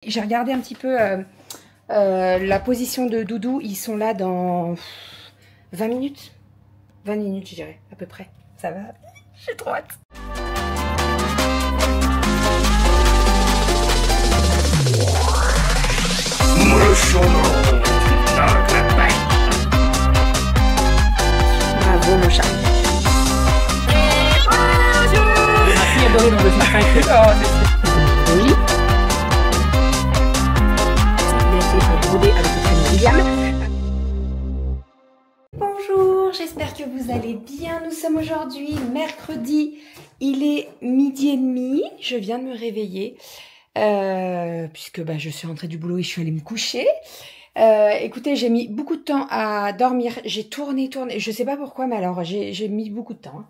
J'ai regardé un petit peu la position de Doudou. Ils sont là dans 20 minutes. 20 minutes, je dirais, à peu près. Ça va. J'ai trop hâte. Bravo, mon chat. Ma fille adorée dans le film 5. Oui. Bonjour, j'espère que vous allez bien. Nous sommes aujourd'hui mercredi, il est 12h30. Je viens de me réveiller puisque je suis rentrée du boulot et je suis allée me coucher. Écoutez, j'ai mis beaucoup de temps à dormir. J'ai tourné, je sais pas pourquoi, mais alors j'ai mis beaucoup de temps.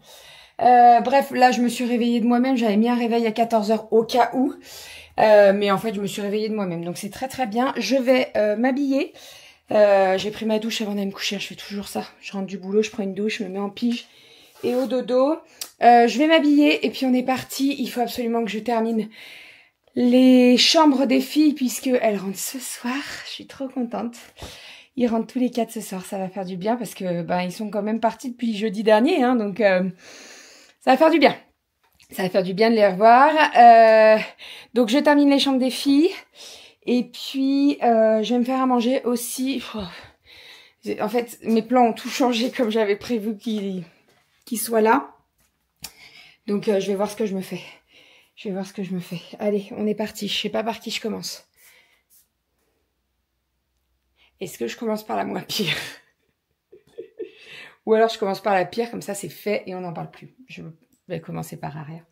Bref, là je me suis réveillée de moi-même. J'avais mis un réveil à 14h au cas où. Mais en fait, je me suis réveillée de moi-même. Donc, c'est très très bien. Je vais m'habiller. J'ai pris ma douche avant d'aller me coucher. Je fais toujours ça. Je rentre du boulot, je prends une douche, je me mets en pige et au dodo. Je vais m'habiller et puis on est parti. Il faut absolument que je termine les chambres des filles puisque elles rentrent ce soir. Je suis trop contente. Ils rentrent tous les 4 ce soir. Ça va faire du bien parce que ils sont quand même partis depuis jeudi dernier. Hein, donc, ça va faire du bien. Ça va faire du bien de les revoir. Donc, je termine les chambres des filles. Et puis, je vais me faire à manger aussi. En fait, mes plans ont tout changé comme j'avais prévu qu'ils soient là. Donc, je vais voir ce que je me fais. Allez, on est parti. Je sais pas par qui je commence. Est-ce que je commence par la moins pire? Ou alors, je commence par la pire. Comme ça, c'est fait et on n'en parle plus. Je vais commencer par arrière.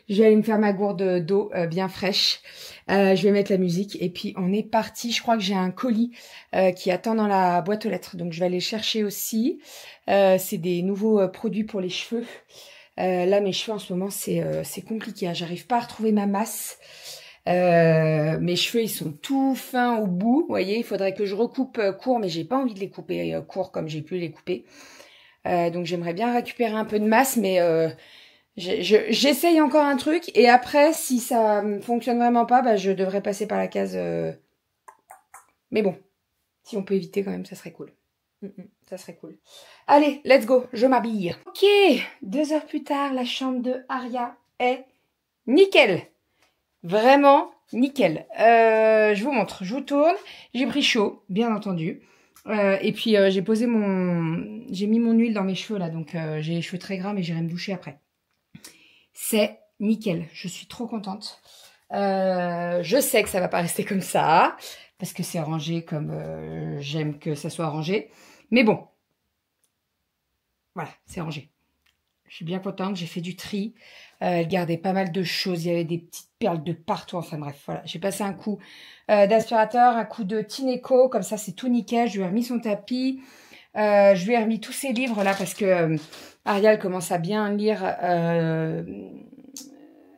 Je vais aller me faire ma gourde d'eau bien fraîche. Je vais mettre la musique et puis on est parti. Je crois que j'ai un colis qui attend dans la boîte aux lettres. Donc je vais aller chercher aussi. C'est des nouveaux produits pour les cheveux. Là mes cheveux en ce moment c'est compliqué. Hein. J'arrive pas à retrouver ma masse. Mes cheveux ils sont tout fins au bout. Vous voyez, il faudrait que je recoupe court, mais j'ai pas envie de les couper court comme j'ai pu les couper. Donc j'aimerais bien récupérer un peu de masse, mais j'essaye encore un truc et après si ça fonctionne vraiment pas, je devrais passer par la case. Mais bon, si on peut éviter quand même, ça serait cool. Ça serait cool. Allez, let's go, je m'habille. Ok, 2 heures plus tard, la chambre de Aria est nickel. Vraiment nickel. Je vous montre, je vous tourne. J'ai pris chaud, bien entendu. Et puis j'ai mis mon huile dans mes cheveux là, donc j'ai les cheveux très gras, mais j'irai me doucher après. C'est nickel, je suis trop contente. Je sais que ça va pas rester comme ça, parce que c'est rangé comme j'aime que ça soit rangé. Mais bon, voilà, c'est rangé. Je suis bien contente, j'ai fait du tri. Elle gardait pas mal de choses, il y avait des petites perles de partout. Enfin bref, voilà, j'ai passé un coup d'aspirateur, un coup de Tineco, comme ça c'est tout nickel. Je lui ai remis son tapis, je lui ai remis tous ses livres là, parce que Ariel commence à bien lire.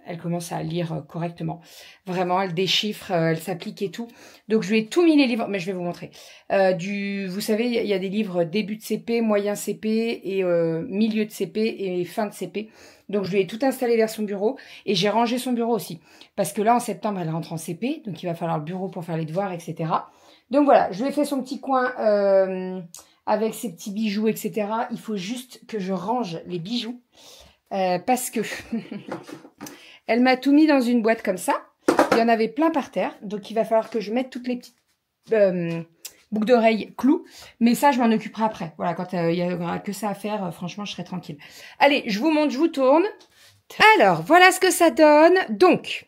Elle commence à lire correctement. Vraiment, elle déchiffre, elle s'applique et tout. Donc, je lui ai tout mis les livres. Mais je vais vous montrer. Vous savez, il y a des livres début de CP, moyen CP et milieu de CP et fin de CP. Donc, je lui ai tout installé vers son bureau. Et j'ai rangé son bureau aussi. Parce que là, en septembre, elle rentre en CP. Donc, il va falloir le bureau pour faire les devoirs, etc. Donc, voilà. Je lui ai fait son petit coin avec ses petits bijoux, etc. Il faut juste que je range les bijoux. Parce que... Elle m'a tout mis dans une boîte comme ça. Il y en avait plein par terre. Donc, il va falloir que je mette toutes les petites boucles d'oreilles clous. Mais ça, je m'en occuperai après. Voilà, quand il y aura que ça à faire, franchement, je serai tranquille. Allez, je vous montre, je vous tourne. Alors, voilà ce que ça donne. Donc,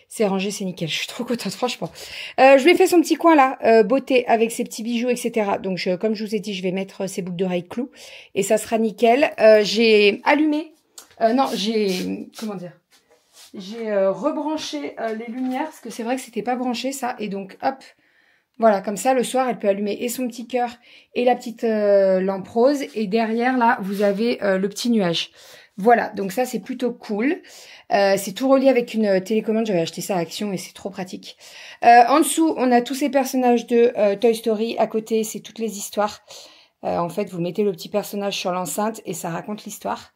c'est rangé, c'est nickel. Je suis trop contente, franchement. Je lui ai fait son petit coin là, beauté, avec ses petits bijoux, etc. Donc, comme je vous ai dit, je vais mettre ses boucles d'oreilles clous. Et ça sera nickel. J'ai allumé... comment dire? J'ai rebranché les lumières parce que c'est vrai que c'était pas branché ça. Et donc hop, voilà, comme ça le soir elle peut allumer et son petit cœur et la petite lampe rose. Et derrière là vous avez le petit nuage. Voilà, donc ça c'est plutôt cool. C'est tout relié avec une télécommande. J'avais acheté ça à Action et c'est trop pratique. En dessous on a tous ces personnages de Toy Story. À côté c'est toutes les histoires. En fait vous mettez le petit personnage sur l'enceinte et ça raconte l'histoire.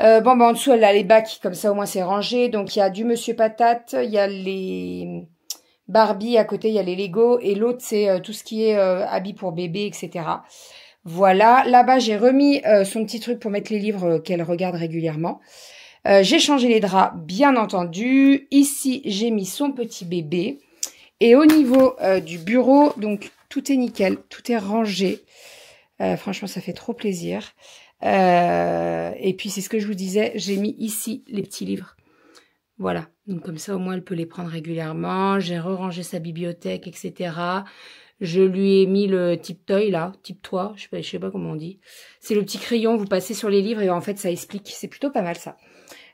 En dessous, elle a les bacs, comme ça au moins c'est rangé. Donc, il y a du Monsieur Patate, il y a les Barbie, à côté, il y a les Lego. Et l'autre, c'est tout ce qui est habits pour bébé, etc. Voilà. Là-bas, j'ai remis son petit truc pour mettre les livres qu'elle regarde régulièrement. J'ai changé les draps, bien entendu. Ici, j'ai mis son petit bébé. Et au niveau du bureau, donc tout est nickel, tout est rangé. Franchement, ça fait trop plaisir. Et puis, c'est ce que je vous disais, j'ai mis ici les petits livres. Voilà, donc comme ça, au moins, elle peut les prendre régulièrement. J'ai rerangé sa bibliothèque, etc. Je lui ai mis le Tip Toy, là, Tip Toy, je sais pas comment on dit. C'est le petit crayon, vous passez sur les livres et en fait, ça explique. C'est plutôt pas mal, ça.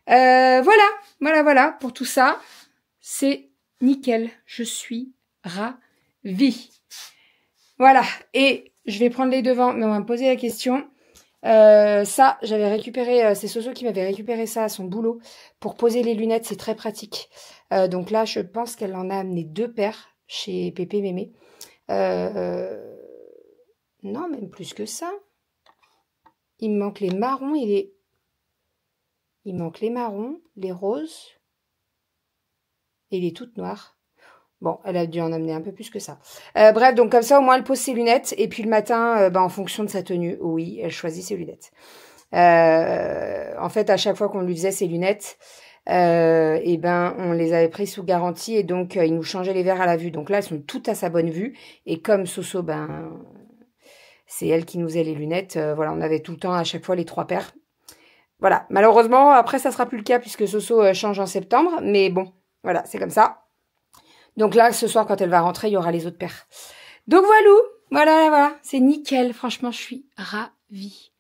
Voilà, pour tout ça, c'est nickel. Je suis ravie. Voilà, et je vais prendre les devants, mais on va me poser la question. Ça, j'avais récupéré, c'est Soso qui m'avait récupéré ça à son boulot pour poser les lunettes, c'est très pratique. Donc là, je pense qu'elle en a amené 2 paires chez Pépé Mémé. Non, même plus que ça. Il me manque les marrons et les... Il manque les marrons, les roses et les toutes noires. Bon, elle a dû en amener un peu plus que ça. Bref, donc comme ça, au moins, elle pose ses lunettes. Et puis le matin, en fonction de sa tenue, oui, elle choisit ses lunettes. En fait, à chaque fois qu'on lui faisait ses lunettes, on les avait prises sous garantie. Et donc, il nous changeait les verres à la vue. Donc là, elles sont toutes à sa bonne vue. Et comme Soso, c'est elle qui nous faisait les lunettes. Voilà, on avait tout le temps, à chaque fois, les 3 paires. Voilà, malheureusement, après, ça sera plus le cas puisque Soso change en septembre. Mais bon, voilà, c'est comme ça. Donc là, ce soir, quand elle va rentrer, il y aura les autres paires. Donc voilà, c'est nickel. Franchement, je suis ravie.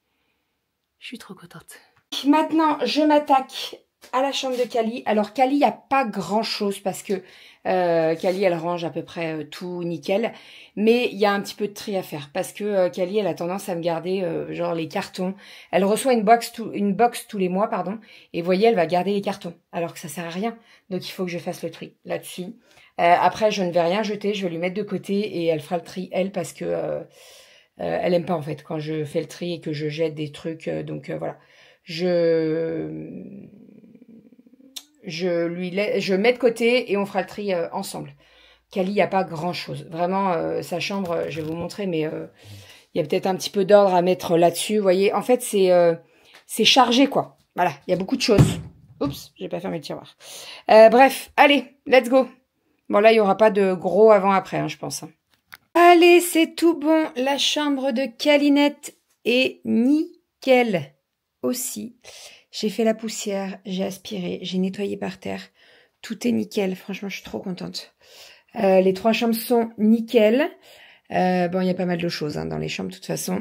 Je suis trop contente. Maintenant, je m'attaque à la chambre de Kali. Alors, Kali, il n'y a pas grand-chose parce que Kali, elle range à peu près tout nickel. Mais il y a un petit peu de tri à faire parce que Kali, elle a tendance à me garder genre les cartons. Elle reçoit une box tous les mois, pardon. Et vous voyez, elle va garder les cartons alors que ça sert à rien. Donc, il faut que je fasse le tri là-dessus. Après, je ne vais rien jeter. Je vais lui mettre de côté et elle fera le tri, elle, parce que elle aime pas, en fait, quand je fais le tri et que je jette des trucs. Donc, voilà. Je mets de côté et on fera le tri ensemble. Kali, il n'y a pas grand-chose. Vraiment, sa chambre, je vais vous montrer, mais il y a peut-être un petit peu d'ordre à mettre là-dessus. Vous voyez, en fait, c'est chargé, quoi. Voilà, il y a beaucoup de choses. Oups, j'ai pas fermé le tiroir. Bref, allez, let's go. Bon, là, il n'y aura pas de gros avant-après, hein, je pense. Allez, c'est tout bon. La chambre de Kalinette est nickel aussi. J'ai fait la poussière, j'ai aspiré, j'ai nettoyé par terre. Tout est nickel. Franchement, je suis trop contente. Les 3 chambres sont nickel. Bon, il y a pas mal de choses dans les chambres, de toute façon.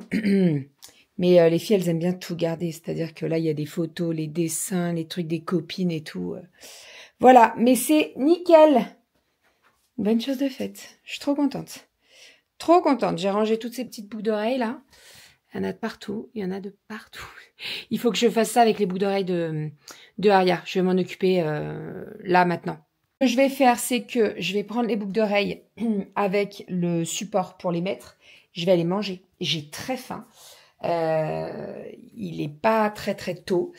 Mais les filles, elles aiment bien tout garder. C'est-à-dire que là, il y a des photos, les dessins, les trucs des copines et tout. Voilà, mais c'est nickel. Bonne chose de faite. Je suis trop contente. Trop contente. J'ai rangé toutes ces petites boucles d'oreilles, là. Il y en a de partout. Il y en a de partout. Il faut que je fasse ça avec les boucles d'oreilles de Aria. Je vais m'en occuper là, maintenant. Ce que je vais faire, c'est que je vais prendre les boucles d'oreilles avec le support pour les mettre. Je vais aller manger. J'ai très faim. Il est pas très tôt,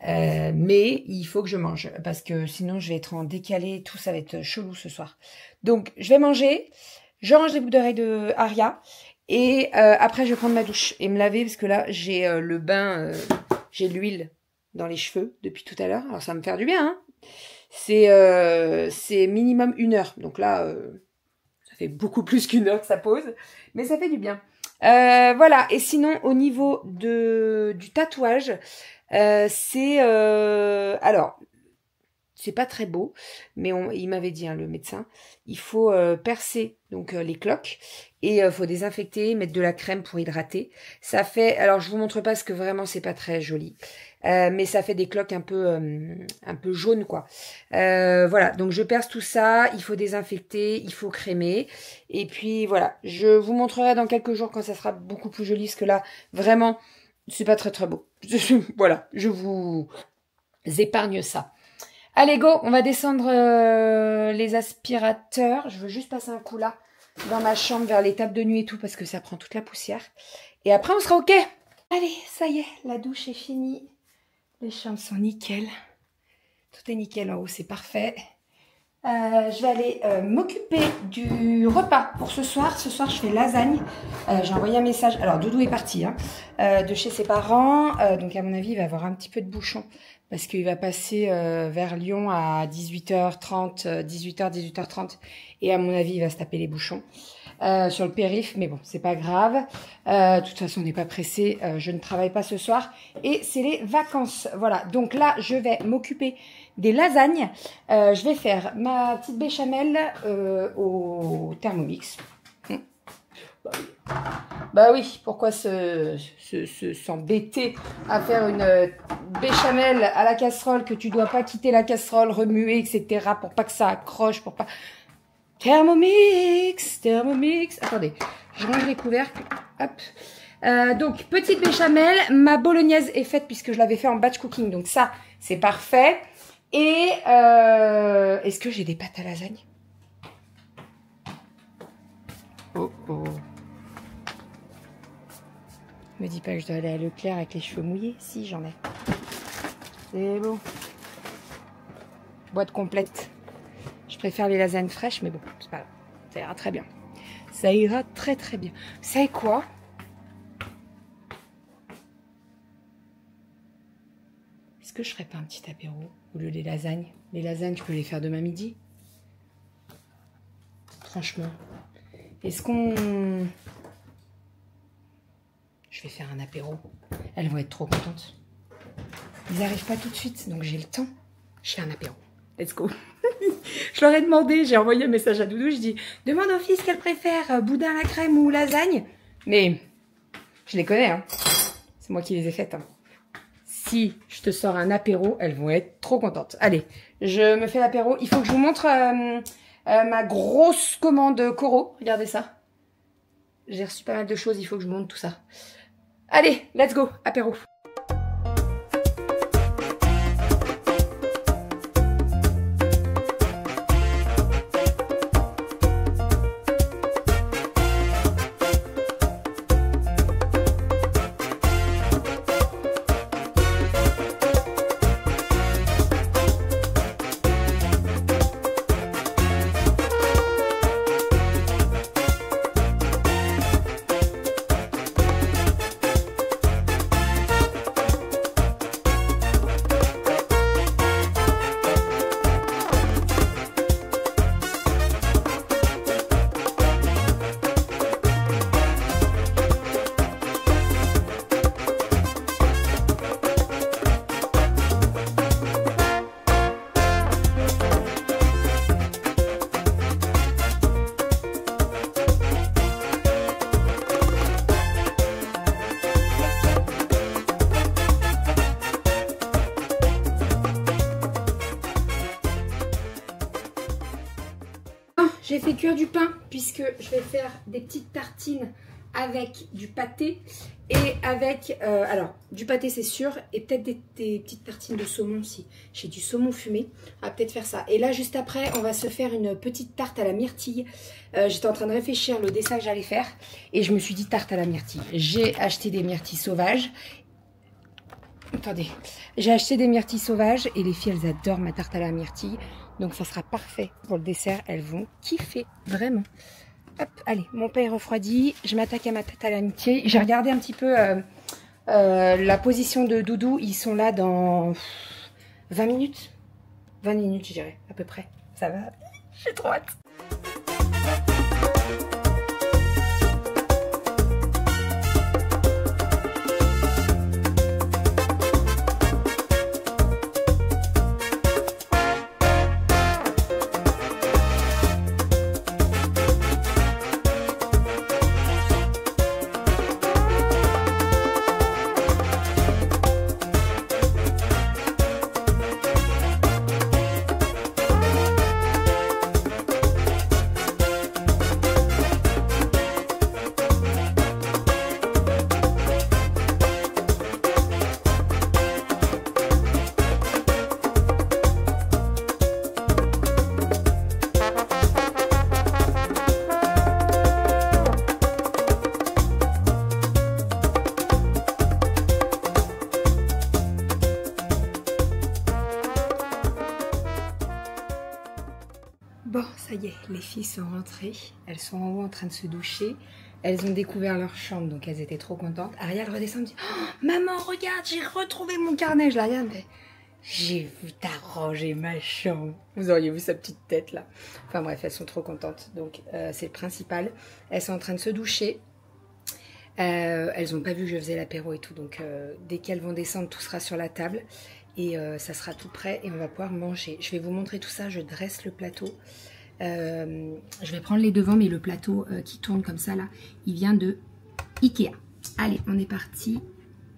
mais il faut que je mange parce que sinon je vais être en décalé, tout ça va être chelou ce soir. Donc je vais manger, je range les boucles d'oreilles de Aria et après je vais prendre ma douche et me laver parce que là j'ai le bain, j'ai de l'huile dans les cheveux depuis tout à l'heure. Alors ça va me faire du bien, hein. C'est minimum 1 heure, donc là ça fait beaucoup plus qu'1 heure que ça pose, mais ça fait du bien. Voilà, et sinon au niveau du tatouage, alors c'est pas très beau, mais il m'avait dit, hein, le médecin, il faut percer donc les cloques et faut désinfecter, mettre de la crème pour hydrater. Ça fait, alors je vous montre pas parce que vraiment c'est pas très joli, mais ça fait des cloques un peu jaunes, quoi. Voilà, donc je perce tout ça, il faut désinfecter, il faut crémer, et puis voilà, je vous montrerai dans quelques jours quand ça sera beaucoup plus joli, parce que là, vraiment, c'est pas très beau. Voilà, je vous épargne ça. Allez, go, on va descendre les aspirateurs. Je veux juste passer un coup là, dans ma chambre, vers les tables de nuit et tout, parce que ça prend toute la poussière. Et après, on sera OK. Allez, ça y est, la douche est finie. Les chambres sont nickel. Tout est nickel en haut, c'est parfait. Je vais aller m'occuper du repas pour ce soir. Ce soir, je fais lasagne. J'ai envoyé un message. Alors, Doudou est parti de chez ses parents. Donc, à mon avis, il va avoir un petit peu de bouchon parce qu'il va passer vers Lyon à 18h30, 18h30. Et à mon avis, il va se taper les bouchons sur le périph'. Mais bon, c'est pas grave. De toute façon, on n'est pas pressé. Je ne travaille pas ce soir. Et c'est les vacances. Voilà. Donc là, je vais m'occuper des lasagnes. Je vais faire ma petite béchamel au Thermomix. Bah oui, pourquoi s'embêter à faire une béchamel à la casserole que tu dois pas quitter la casserole, remuer, etc. pour pas que ça accroche, pour pas... Thermomix. Attendez, je range les couvercles. Hop. Donc, petite béchamel. Ma bolognaise est faite puisque je l'avais fait en batch cooking. Donc ça, c'est parfait. Et est-ce que j'ai des pâtes à lasagne? Oh oh. Me dis pas que je dois aller à Leclerc avec les cheveux mouillés. Si, j'en ai. C'est bon. Boîte complète. Je préfère les lasagnes fraîches, mais bon, c'est pas grave. Ça ira très bien. Ça ira très très bien. Vous savez quoi? Est-ce que je ferais pas un petit apéro au lieu des lasagnes? Les lasagnes, je peux les faire demain midi. Franchement. Est-ce qu'on... Je vais faire un apéro. Elles vont être trop contentes. Ils n'arrivent pas tout de suite, donc j'ai le temps. Je fais un apéro. Let's go. Je leur ai demandé, j'ai envoyé un message à Doudou, je dis, demande au fils qu'elle préfère, boudin à la crème ou lasagne. Mais je les connais, hein. C'est moi qui les ai faites, hein. Si je te sors un apéro, elles vont être trop contentes. Allez, je me fais l'apéro. Il faut que je vous montre ma grosse commande Coro. Regardez ça. J'ai reçu pas mal de choses, il faut que je vous montre tout ça. Allez, let's go, apéro. J'ai fait cuire du pain puisque je vais faire des petites tartines avec du pâté et avec, alors du pâté c'est sûr et peut-être des petites tartines de saumon aussi. J'ai du saumon fumé, on va peut-être faire ça. Et là juste après on va se faire une petite tarte à la myrtille. J'étais en train de réfléchir le dessin que j'allais faire et je me suis dit tarte à la myrtille. J'ai acheté des myrtilles sauvages. Attendez, j'ai acheté des myrtilles sauvages et les filles elles adorent ma tarte à la myrtille. Donc ça sera parfait pour le dessert, elles vont kiffer, vraiment. Hop, allez, mon pain est refroidi, je m'attaque à ma tarte à la myrtille. J'ai regardé un petit peu la position de Doudou, ils sont là dans 20 minutes. 20 minutes je dirais, à peu près. Ça va, j'ai trop hâte. y est, les filles sont rentrées. Elles sont en haut en train de se doucher. Elles ont découvert leur chambre, donc elles étaient trop contentes. Ariel redescend et dit oh, maman, regarde, j'ai retrouvé mon carnet. Je la regarde, mais j'ai vu, t'as rangé ma chambre. Vous auriez vu sa petite tête là. Enfin bref, elles sont trop contentes. Donc c'est le principal. Elles sont en train de se doucher. Elles n'ont pas vu que je faisais l'apéro et tout. Donc dès qu'elles vont descendre, tout sera sur la table. Et ça sera tout prêt et on va pouvoir manger. Je vais vous montrer tout ça. Je dresse le plateau. Je vais prendre les devants, mais le plateau qui tourne comme ça là, il vient de Ikea. Allez, on est parti.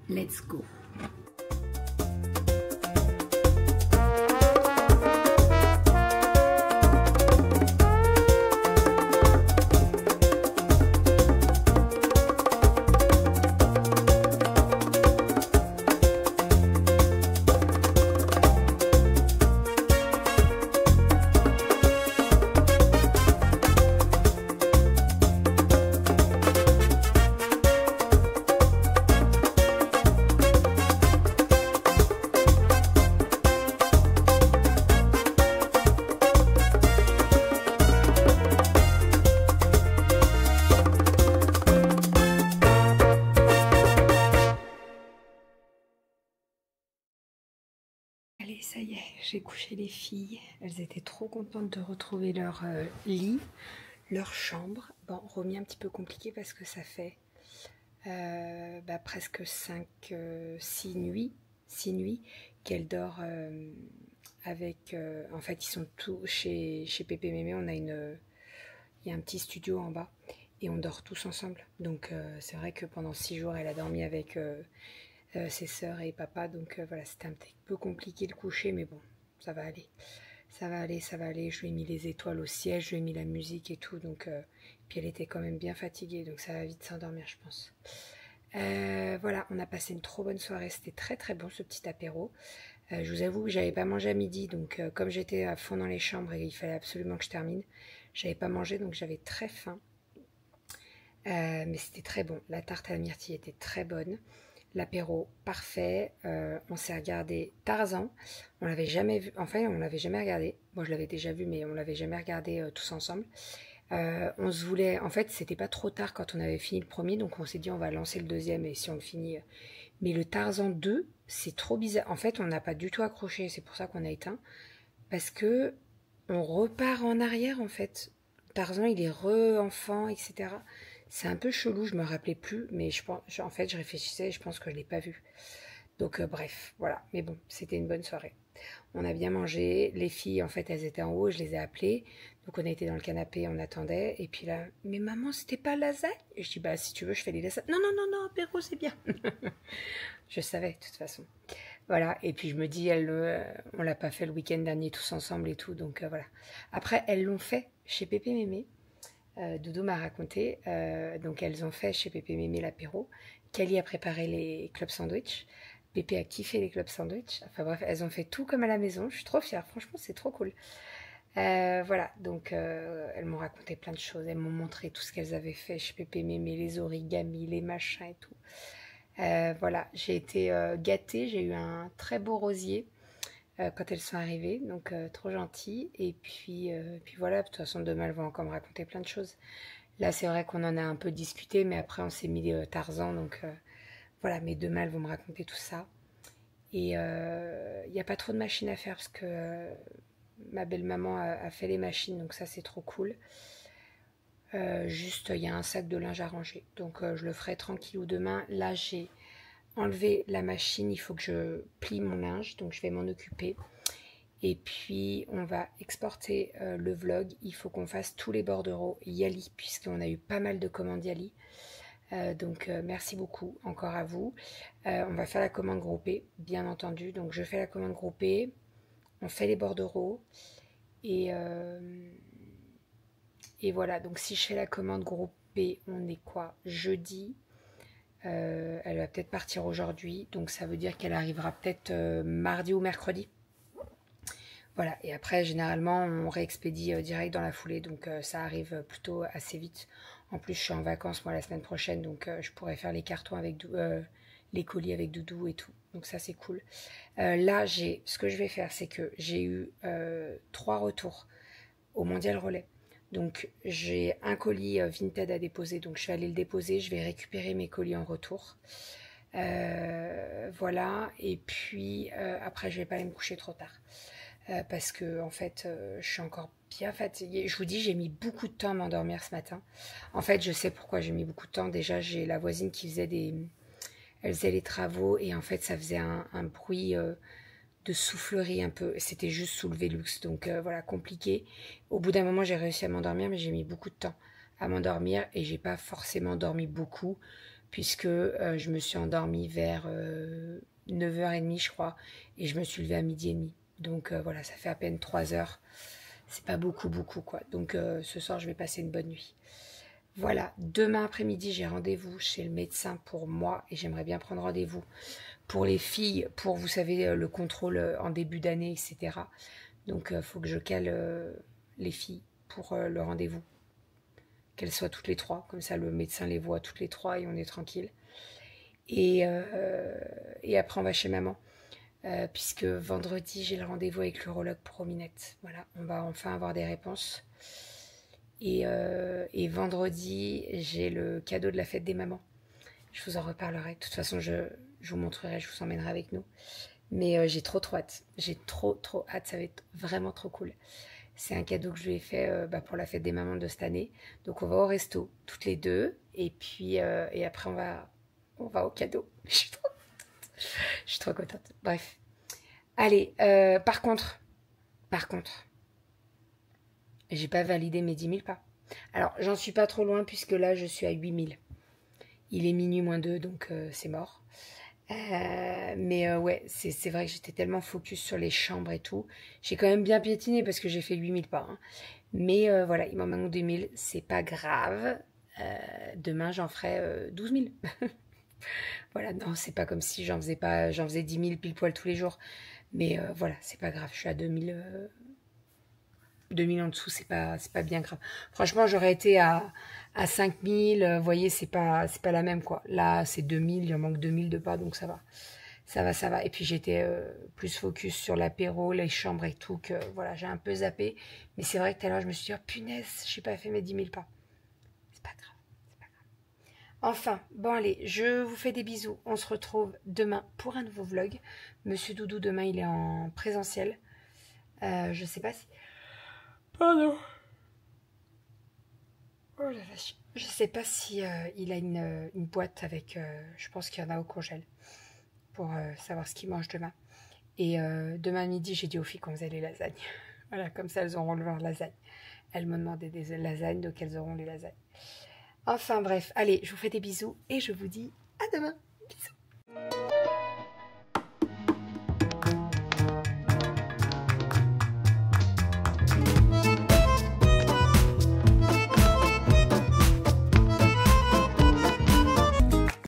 Let's go. Allez, ça y est, j'ai couché les filles. Elles étaient trop contentes de retrouver leur lit, leur chambre. Bon, remis un petit peu compliqué parce que ça fait presque 6 nuits qu'elles dorment avec... en fait, ils sont tous chez Pépé Mémé. Il y a un petit studio en bas et on dort tous ensemble. Donc, c'est vrai que pendant 6 jours, elle a dormi avec... ses sœurs et papa, donc voilà, c'était un petit peu compliqué le coucher, mais bon, ça va aller, ça va aller, ça va aller. Je lui ai mis les étoiles au ciel, je lui ai mis la musique et tout, donc puis elle était quand même bien fatiguée, donc ça va vite s'endormir, je pense. Voilà, on a passé une trop bonne soirée, c'était très très bon ce petit apéro. Je vous avoue que j'avais pas mangé à midi, donc comme j'étais à fond dans les chambres et il fallait absolument que je termine, j'avais pas mangé, donc j'avais très faim. Mais c'était très bon, la tarte à la myrtille était très bonne. L'apéro parfait, on s'est regardé Tarzan, on l'avait jamais vu, enfin on l'avait jamais regardé, moi je l'avais déjà vu mais on l'avait jamais regardé tous ensemble. On se voulait, en fait c'était pas trop tard quand on avait fini le premier, donc on s'est dit on va lancer le deuxième et si on le finit. Mais le Tarzan 2, c'est trop bizarre, en fait on n'a pas du tout accroché, c'est pour ça qu'on a éteint, parce que on repart en arrière en fait. Tarzan il est re-enfant, etc. C'est un peu chelou, je me rappelais plus, mais en fait, je réfléchissais et je pense que je l'ai pas vu. Donc, bref, voilà. Mais bon, c'était une bonne soirée. On a bien mangé. Les filles, en fait, elles étaient en haut, je les ai appelées. Donc, on a été dans le canapé, on attendait. Et puis là, mais maman, c'était pas lasagne? Et je dis, bah, si tu veux, je fais les lasagnes. Non, non, non, non, apéro, c'est bien. Je savais, de toute façon. Voilà. Et puis, je me dis, on l'a pas fait le week-end dernier tous ensemble et tout. Donc, voilà. Après, elles l'ont fait chez Pépé Mémé. Doudou m'a raconté, donc elles ont fait chez Pépé Mémé l'apéro. Kali a préparé les clubs sandwich. Pépé a kiffé les clubs sandwich. Enfin bref, elles ont fait tout comme à la maison. Je suis trop fière, franchement, c'est trop cool. Voilà, donc elles m'ont raconté plein de choses. Elles m'ont montré tout ce qu'elles avaient fait chez Pépé Mémé, les origamis, les machins et tout. Voilà, j'ai été gâtée. J'ai eu un très beau rosier. Quand elles sont arrivées, donc trop gentilles. Et puis voilà, de toute façon demain elles vont encore me raconter plein de choses. Là c'est vrai qu'on en a un peu discuté, mais après on s'est mis Tarzan, donc voilà, mais demain elles vont me raconter tout ça. Et il n'y a pas trop de machines à faire parce que ma belle-maman a fait les machines, donc ça c'est trop cool. Juste il y a un sac de linge à ranger, donc je le ferai tranquillou demain. Là j'ai enlevé la machine, il faut que je plie mon linge, donc je vais m'en occuper. Et puis on va exporter le vlog. Il faut qu'on fasse tous les bordereaux Yali, puisqu'on a eu pas mal de commandes Yali. Donc merci beaucoup encore à vous. On va faire la commande groupée, bien entendu. Donc je fais la commande groupée, on fait les bordereaux et voilà. Donc si je fais la commande groupée, on est quoi? Jeudi. Elle va peut-être partir aujourd'hui, donc ça veut dire qu'elle arrivera peut-être mardi ou mercredi. Voilà, et après généralement on réexpédie direct dans la foulée, donc ça arrive plutôt assez vite. En plus je suis en vacances moi la semaine prochaine, donc je pourrais faire les cartons avec les colis avec Doudou et tout, donc ça c'est cool. Là ce que je vais faire, c'est que j'ai eu 3 retours au mondial relais. Donc j'ai un colis Vinted à déposer, donc je vais aller le déposer, je vais récupérer mes colis en retour. Voilà, et puis après je vais pas aller me coucher trop tard. Parce que en fait je suis encore bien fatiguée. Je vous dis, j'ai mis beaucoup de temps à m'endormir ce matin. En fait, je sais pourquoi j'ai mis beaucoup de temps. Déjà, j'ai la voisine qui faisait elle faisait les travaux et en fait ça faisait un bruit de soufflerie un peu. C'était juste sous le Velux, donc voilà, compliqué. Au bout d'un moment, j'ai réussi à m'endormir, mais j'ai mis beaucoup de temps à m'endormir et j'ai pas forcément dormi beaucoup puisque je me suis endormie vers 9h30 je crois et je me suis levée à 12h30. Donc voilà, ça fait à peine 3 heures. C'est pas beaucoup quoi. Donc ce soir, je vais passer une bonne nuit. Voilà, demain après-midi, j'ai rendez-vous chez le médecin pour moi et j'aimerais bien prendre rendez-vous pour les filles, pour, vous savez, le contrôle en début d'année, etc. Donc, il faut que je cale les filles pour le rendez-vous, qu'elles soient toutes les trois. Comme ça, le médecin les voit toutes les trois et on est tranquille. Et après, on va chez maman. Puisque vendredi, j'ai le rendez-vous avec l'urologue pour Rominette. Voilà, on va enfin avoir des réponses. Et vendredi, j'ai le cadeau de la fête des mamans. Je vous en reparlerai. De toute façon, je vous montrerai, je vous emmènerai avec nous. Mais j'ai trop hâte. J'ai trop hâte. Ça va être vraiment trop cool. C'est un cadeau que je lui ai fait pour la fête des mamans de cette année. Donc on va au resto, toutes les deux. Et puis et après, on va au cadeau. Je suis trop contente. Bref. Allez, par contre, j'ai pas validé mes 10 000 pas. Alors, j'en suis pas trop loin puisque là, je suis à 8 000. Il est minuit moins 2, donc c'est mort. Mais ouais, c'est vrai que j'étais tellement focus sur les chambres et tout. J'ai quand même bien piétiné parce que j'ai fait 8 000 pas. Hein. Mais voilà, il m'en manque 2 000. C'est pas grave. Demain, j'en ferai 12 000. Voilà, non, c'est pas comme si j'en faisais 10 000 pile poil tous les jours. Mais voilà, c'est pas grave. Je suis à 2000 en dessous, c'est pas bien grave. Franchement, j'aurais été à 5000, vous voyez, c'est pas la même, quoi. Là, c'est 2000, il en manque 2000 de pas, donc ça va. Ça va. Et puis, j'étais plus focus sur l'apéro, les chambres et tout, que voilà, j'ai un peu zappé. Mais c'est vrai que tout à l'heure, je me suis dit, oh punaise, j'ai pas fait mes 10 000 pas. C'est pas grave. Enfin, bon allez, je vous fais des bisous. On se retrouve demain pour un nouveau vlog. Monsieur Doudou, demain, il est en présentiel. Je sais pas si... Pardon. Oh la vache. Je sais pas si il a une boîte avec... je pense qu'il y en a au congèle. Pour savoir ce qu'il mange demain. Et demain midi, j'ai dit aux filles qu'on faisait les lasagnes. Voilà, comme ça, elles auront leur lasagne. Elles m'ont demandé des lasagnes, donc elles auront les lasagnes. Enfin bref, allez, je vous fais des bisous et je vous dis à demain. Bisous.